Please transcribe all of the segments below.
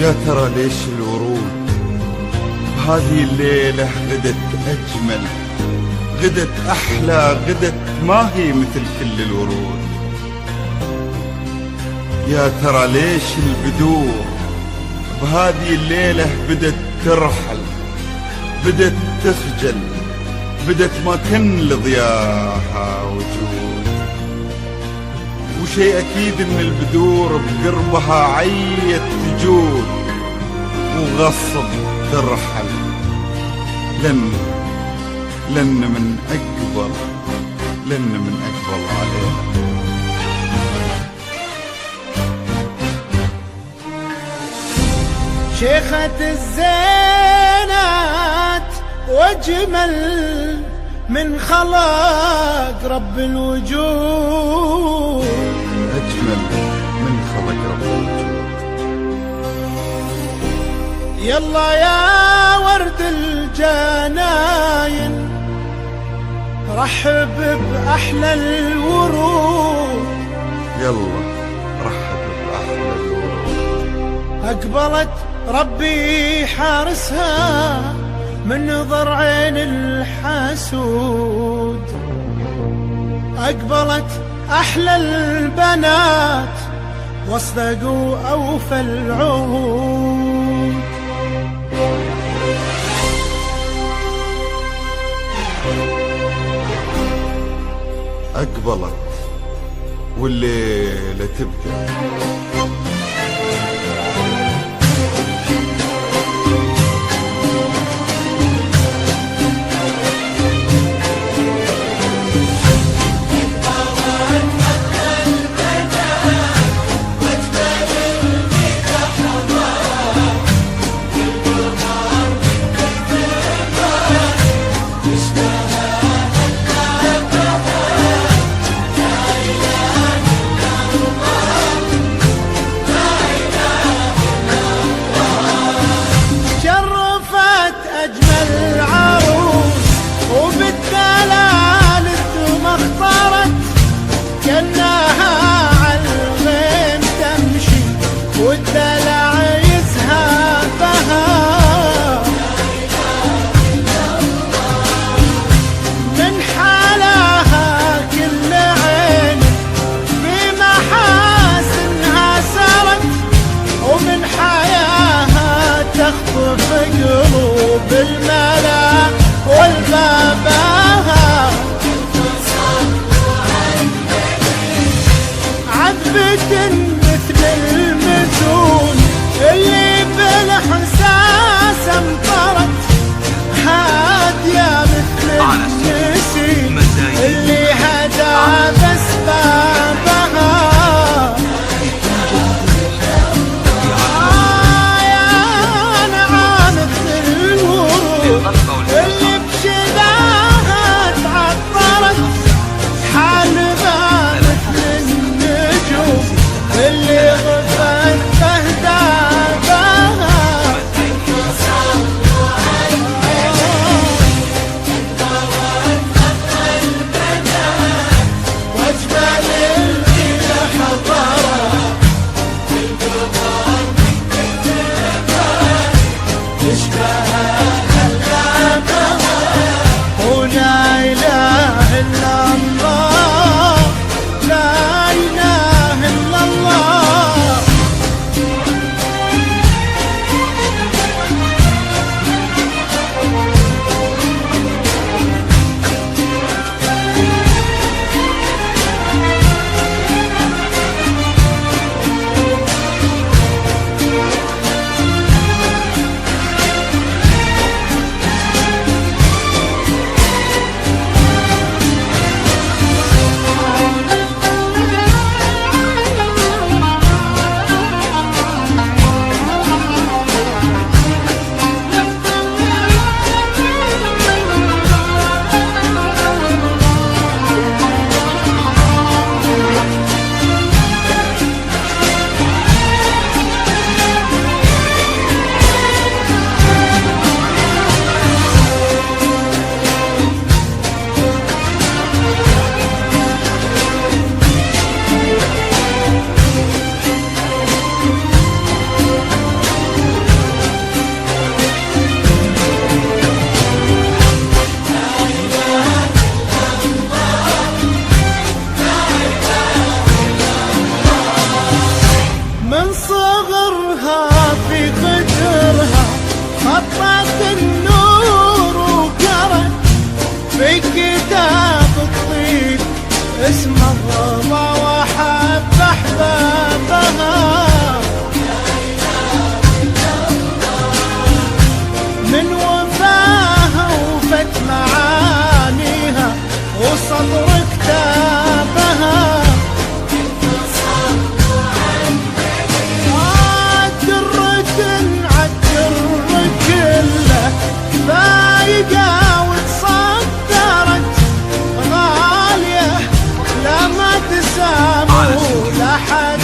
يا ترى ليش الورود بهذه الليلة غدت أجمل، غدت أحلى، غدت ما هي مثل كل الورود. يا ترى ليش البدور بهذه الليلة بدت ترحل، بدت تخجل، بدت ما كن لضياها وجود. وشي أكيد إن البدور بقربها عيت تجود وغصب ترحل، لن من أقبل عليها. شيخة الزينات واجمل من خلق رب الوجود، أجمل من خلق رب الوجود. يلا يا ورد الجناين رحب بأحلى الورود، يلا رحب بأحلى الورود. أقبلت ربي حارسها من نظر عين الحسود، أقبلت أحلى البنات واصدقوا أوفى العهود. أقبلت والليلة تبقى وكتابها عالدر كله فايقة وتصدرت غالية لا ما تسامو لا حد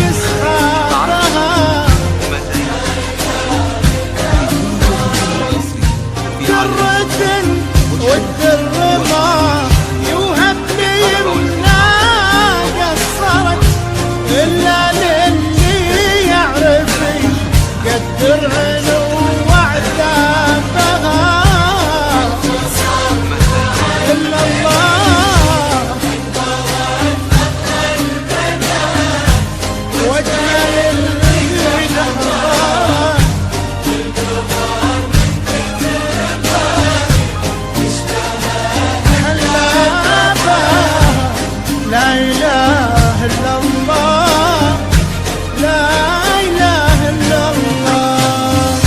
يسخابها درة والدر ما يوهبني ما قصرت إلا للي يعرف يقدر علو وعتابها إلا الله وجمل الأخبار لا إله إلا الله لا إله إلا الله.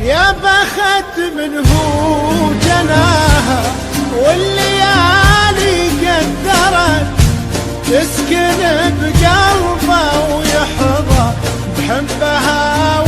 يا بخت من هو جناها والليالي قدرت تسكن بقلبه ويحظى بحبها